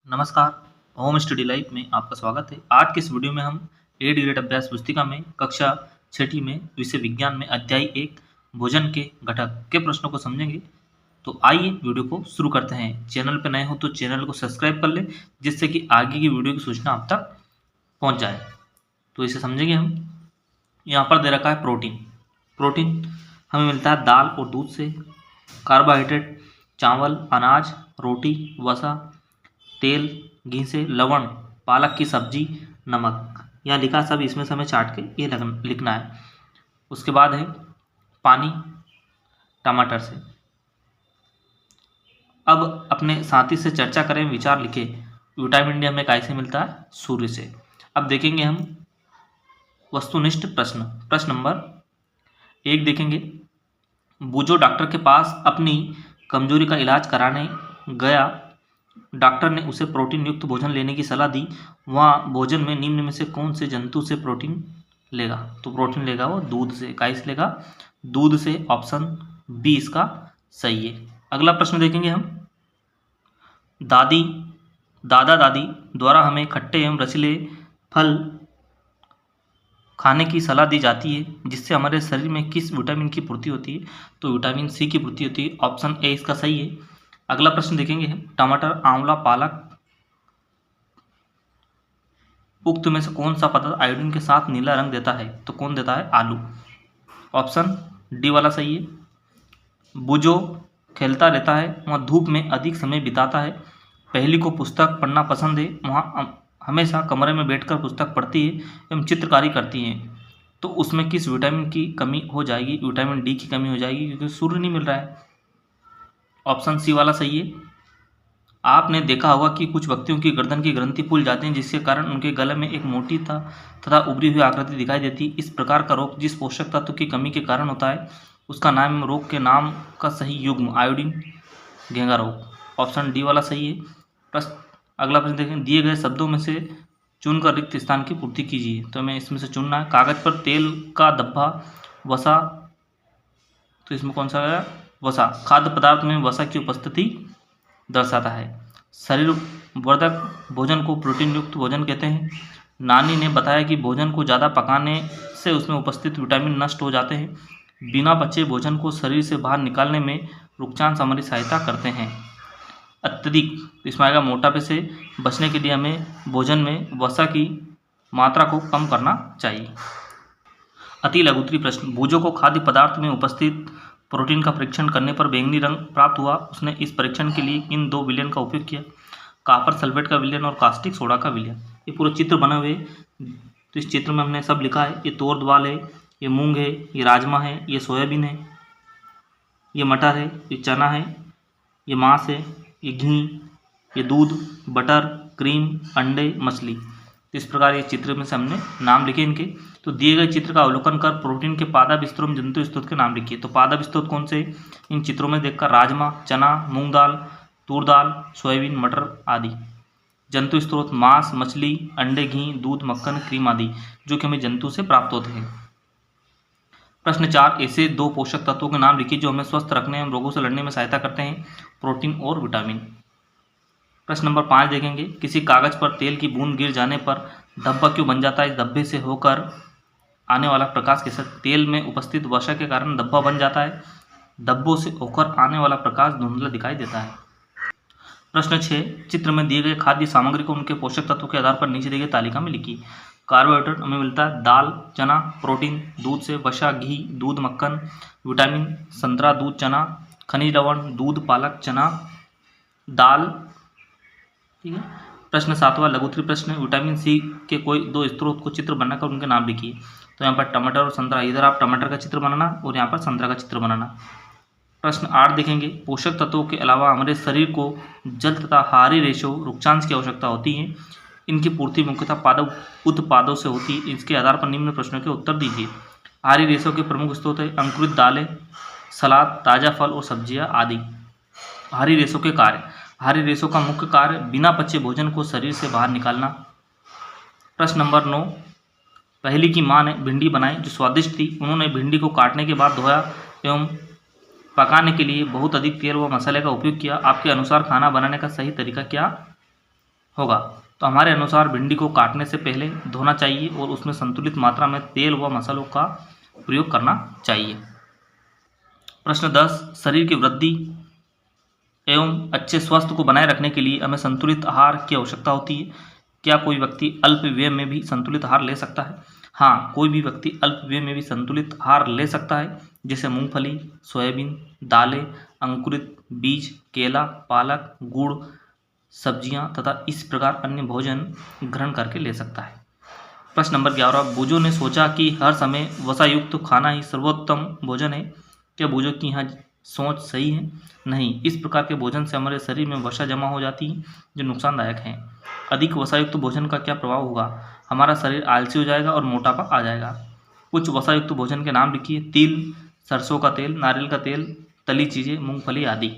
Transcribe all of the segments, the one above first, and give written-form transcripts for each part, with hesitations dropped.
नमस्कार। Home study life में आपका स्वागत है। आज के इस वीडियो में हम 8 ग्रेड अभ्यास पुस्तिका में कक्षा छठी में विषय विज्ञान में अध्याय 1 भोजन के घटक के प्रश्नों को समझेंगे। तो आइए वीडियो को शुरू करते हैं। चैनल पर नए हो तो चैनल को सब्सक्राइब कर लें, जिससे कि आगे की वीडियो की सूचना आप तक पहुँच जाए। तो इसे समझेंगे हम। यहाँ पर दे रखा है प्रोटीन हमें मिलता है दाल और दूध से। कार्बोहाइड्रेट चावल, अनाज, रोटी, वसा, तेल, घी से। लवण पालक की सब्जी, नमक। यहाँ लिखा सब, इसमें से हमें चाट के ये लिखना है। उसके बाद है पानी टमाटर से। अब अपने साथी से चर्चा करें, विचार लिखे। विटामिन डी हमें कैसे मिलता है? सूर्य से। अब देखेंगे हम वस्तुनिष्ठ प्रश्न नंबर 1 देखेंगे। बूजो डॉक्टर के पास अपनी कमजोरी का इलाज कराने गया। डॉक्टर ने उसे प्रोटीन युक्त भोजन लेने की सलाह दी। वह भोजन में निम्न में से कौन से जंतु से प्रोटीन लेगा? तो प्रोटीन लेगा वो दूध से। कैसे लेगा? दूध से। ऑप्शन बी इसका सही है। अगला प्रश्न देखेंगे हम। दादा दादी द्वारा हमें खट्टे एवं रसीले फल खाने की सलाह दी जाती है, जिससे हमारे शरीर में किस विटामिन की पूर्ति होती है? तो विटामिन सी की पूर्ति होती है। ऑप्शन ए इसका सही है। अगला प्रश्न देखेंगे हम। टमाटर, आंवला, पालक, उक्त में से कौन सा पदार्थ आयोडीन के साथ नीला रंग देता है? तो कौन देता है? आलू। ऑप्शन डी वाला सही है। बुजो खेलता रहता है, वह धूप में अधिक समय बिताता है। पहली को पुस्तक पढ़ना पसंद है, वहाँ हमेशा कमरे में बैठकर पुस्तक पढ़ती है एवं चित्रकारी करती है। तो उसमें किस विटामिन की कमी हो जाएगी? विटामिन डी की कमी हो जाएगी, क्योंकि सूर्य नहीं मिल रहा है। ऑप्शन सी वाला सही है। आपने देखा होगा कि कुछ व्यक्तियों की गर्दन की ग्रंथि फूल जाती है, जिसके कारण उनके गले में एक मोटी तथा उभरी हुई आकृति दिखाई देती है। इस प्रकार का रोग जिस पोषक तत्व की कमी के कारण होता है, उसका नाम रोग के नाम का सही युग्म आयोडीन घेंगा रोग। ऑप्शन डी वाला सही है। अगला प्रश्न देखें। दिए गए शब्दों में से चुनकर रिक्त स्थान की पूर्ति कीजिए। तो हमें इसमें से चुनना है। कागज पर तेल का धब्बा, वसा। तो इसमें कौन सा है? वसा। खाद्य पदार्थ में वसा की उपस्थिति दर्शाता है। शरीर वर्धक भोजन को प्रोटीन युक्त भोजन कहते हैं। नानी ने बताया कि भोजन को ज़्यादा पकाने से उसमें उपस्थित विटामिन नष्ट हो जाते हैं। बिना पचे भोजन को शरीर से बाहर निकालने में रुकचांस हमारी सहायता करते हैं। अत्यधिक, इसमें आएगा मोटापे से बचने के लिए हमें भोजन में वसा की मात्रा को कम करना चाहिए। अति लघुत्तरी प्रश्न। बूजो को खाद्य पदार्थ में उपस्थित प्रोटीन का परीक्षण करने पर बैंगनी रंग प्राप्त हुआ। उसने इस परीक्षण के लिए इन 2 विलयन का उपयोग किया, कॉपर सल्फेट का विलयन और कास्टिक सोडा का विलयन। ये पूरा चित्र बने हुए। तो इस चित्र में हमने सब लिखा है। ये तोर दाल है, ये मूंग है, ये राजमा है, ये सोयाबीन है, ये मटर है, ये चना है, ये मांस है, ये घी, ये दूध, बटर, क्रीम, अंडे, मछली। इस प्रकार ये चित्र में से हमने नाम लिखे इनके। तो दिए गए चित्र का अवलोकन कर प्रोटीन के पादप स्तोत्र में जंतु स्रोत के नाम लिखिए। तो पादप स्रोत कौन से? इन चित्रों में देखकर राजमा, चना, मूंग दाल, तूर दाल, सोयाबीन, मटर आदि। जंतु स्रोत मांस, मछली, अंडे, घी, दूध, मक्खन, क्रीम आदि, जो कि हमें जंतु से प्राप्त होते हैं। प्रश्न 4। ऐसे 2 पोषक तत्वों के नाम लिखिए जो हमें स्वस्थ रखने एवं रोगों से लड़ने में सहायता करते हैं। प्रोटीन और विटामिन। प्रश्न नंबर 5 देखेंगे। किसी कागज पर तेल की बूंद गिर जाने पर धब्बा क्यों बन जाता है? इस धब्बे से होकर आने वाला प्रकाश कैसा? तेल में उपस्थित वसा के कारण धब्बा बन जाता है। धब्बों से होकर आने वाला प्रकाश धुंधला दिखाई देता है। प्रश्न 6। चित्र में दिए गए खाद्य सामग्री को उनके पोषक तत्वों के आधार पर नीचे दी गई तालिका में लिखिए। कार्बोहाइड्रेट हमें मिलता है दाल, चना। प्रोटीन दूध से, वसा, घी, दूध, मक्खन। विटामिन संतरा, दूध, चना। खनिज लवण दूध, पालक, चना, दाल। ठीक है। प्रश्न 7वां लघुत्तरी प्रश्न। विटामिन सी के कोई 2 स्रोत को चित्र बनाकर उनके नाम लिखिए। तो यहाँ पर टमाटर और संतरा, इधर आप टमाटर का चित्र बनाना और यहाँ पर संतरा का चित्र बनाना। प्रश्न 8 देखेंगे। पोषक तत्वों के अलावा हमारे शरीर को जल तथा हारी रेशो रुकचांस की आवश्यकता होती है। इनकी पूर्ति मुख्यतः उत्पादों से होती है। इसके आधार पर निम्न प्रश्नों के उत्तर दीजिए। हारी रेशो के प्रमुख स्रोत है अंकुरित दालें, सलाद, ताज़ा फल और सब्जियाँ आदि। हारी रेशो के कार्य। हारी रेशों का मुख्य कार्य बिना पचे भोजन को शरीर से बाहर निकालना। प्रश्न नंबर 9। पहली की मां ने भिंडी बनाई जो स्वादिष्ट थी। उन्होंने भिंडी को काटने के बाद धोया एवं पकाने के लिए बहुत अधिक तेल व मसाले का उपयोग किया। आपके अनुसार खाना बनाने का सही तरीका क्या होगा। तो हमारे अनुसार भिंडी को काटने से पहले धोना चाहिए और उसमें संतुलित मात्रा में तेल व मसालों का प्रयोग करना चाहिए। प्रश्न 10, शरीर की वृद्धि एवं अच्छे स्वास्थ्य को बनाए रखने के लिए हमें संतुलित आहार की आवश्यकता होती है। क्या कोई व्यक्ति अल्प व्यय में भी संतुलित आहार ले सकता है? हाँ, कोई भी व्यक्ति अल्प व्यय में भी संतुलित आहार ले सकता है, जैसे मूंगफली, सोयाबीन, दालें, अंकुरित बीज, केला, पालक, गुड़, सब्जियां तथा इस प्रकार अन्य भोजन ग्रहण करके ले सकता है। प्रश्न नंबर 11, बुजो ने सोचा कि हर समय वसायुक्त खाना ही सर्वोत्तम भोजन है। क्या बुजो की यहाँ सोच सही है? नहीं, इस प्रकार के भोजन से हमारे शरीर में वसा जमा हो जाती है जो नुकसानदायक है। अधिक वसायुक्त भोजन का क्या प्रभाव होगा? हमारा शरीर आलसी हो जाएगा और मोटापा आ जाएगा। कुछ वसायुक्त भोजन के नाम लिखिए। तिल, सरसों का तेल, नारियल का तेल, तली चीज़ें, मूंगफली आदि।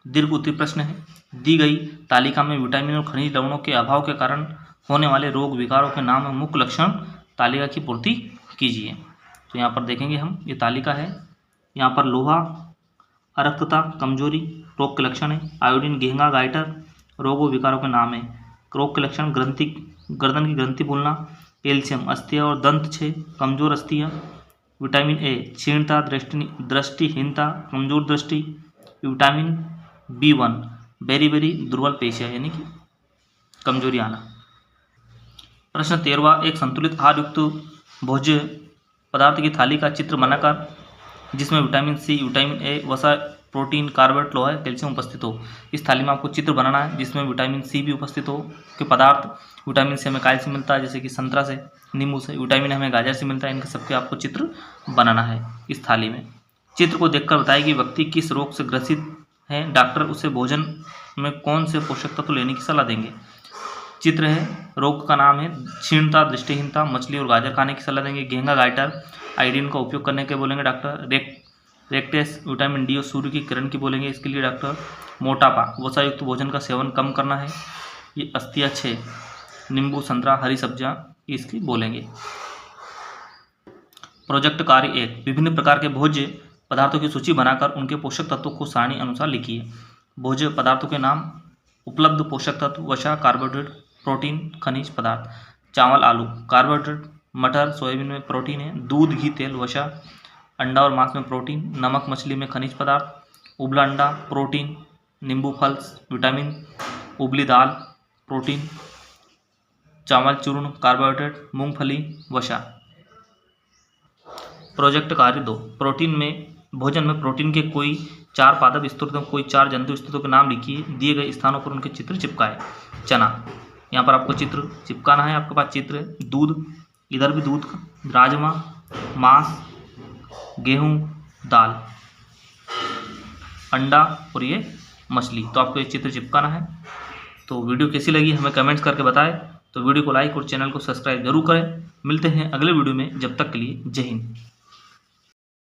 दीर्घ उत्तरीय प्रश्न है। दी गई तालिका में विटामिन और खनिज लवणों के अभाव के कारण होने वाले रोग विकारों के नाम और मुख्य लक्षण तालिका की पूर्ति कीजिए। तो यहाँ पर देखेंगे हम, ये तालिका है। यहाँ पर लोहा, अरक्तता, कमजोरी रोग के लक्षण है। आयोडीन, घेंगा, गाइटर रोगों विकारों के नाम है। रोग के लक्षण गर्दन की ग्रंथि फूलना, कैल्शियम, अस्थियां और दंत क्षय, कमजोर अस्थियां। विटामिन ए, क्षीणता, दृष्टिहीनता, कमजोर दृष्टि। विटामिन B1, बेरी दुर्बल पेशियां यानी कि कमजोरी आना। प्रश्न 13, एक संतुलित आहार युक्त भोज्य पदार्थ की थाली का चित्र बनाकर जिसमें विटामिन सी, विटामिन ए, वसा, प्रोटीन, कार्बोहाइड्रेट, लोहा, कैल्शियम उपस्थित हो। इस थाली में आपको चित्र बनाना है जिसमें विटामिन सी भी उपस्थित हो के पदार्थ। विटामिन से हमें कैल्शियम मिलता है जैसे कि संतरा से, नींबू से। विटामिन हमें गाजर से मिलता है। इनके सबके आपको चित्र बनाना है इस थाली में। चित्र को देखकर बताएं कि व्यक्ति किस रोग से ग्रसित है। डॉक्टर उसे भोजन में कौन से पोषक तत्व लेने की सलाह देंगे। चित्र है, रोग का नाम है क्षीणता, दृष्टिहीनता, मछली और गाजर खाने की सलाह देंगे। घेंगा, गाइटर, आयोडीन का उपयोग करने के बोलेंगे डॉक्टर। रेक्टेस, विटामिन डी और सूर्य की किरण की बोलेंगे इसके लिए डॉक्टर। मोटापा, वसायुक्त भोजन का सेवन कम करना है। ये अस्थियां क्षय, नींबू, संतरा, हरी सब्जियां इसकी बोलेंगे। प्रोजेक्ट कार्य 1, विभिन्न प्रकार के भोज्य पदार्थों की सूची बनाकर उनके पोषक तत्वों को सारणी अनुसार लिखिए। भोज्य पदार्थों के नाम, उपलब्ध पोषक तत्व, वसा, कार्बोहाइड्रेट, प्रोटीन, खनिज पदार्थ। चावल, आलू, कार्बोहाइड्रेट, मटर, सोयाबीन में प्रोटीन है। दूध, घी, तेल, वसा, अंडा और मांस में प्रोटीन। नमक, मछली में खनिज पदार्थ। उबला अंडा, प्रोटीन। नींबू फल, विटामिन। उबली दाल, प्रोटीन। चावल चूर्ण, कार्बोहाइड्रेट। मूंगफली, वसा। प्रोजेक्ट कार्य 2, प्रोटीन में भोजन में प्रोटीन के कोई 4 पादप स्तरों, कोई 4 जंतु स्तरों के नाम लिखिए। दिए गए स्थानों पर उनके चित्र चिपकाए। चना, यहाँ पर आपको चित्र चिपकाना है। आपके पास चित्र है। दूध, इधर भी दूध। राजमा, मांस, गेहूं, दाल, अंडा और ये मछली। तो आपको ये चित्र चिपकाना है। तो वीडियो कैसी लगी हमें कमेंट्स करके बताएं। तो वीडियो को लाइक और चैनल को सब्सक्राइब जरूर करें। मिलते हैं अगले वीडियो में, जब तक के लिए जय हिंद।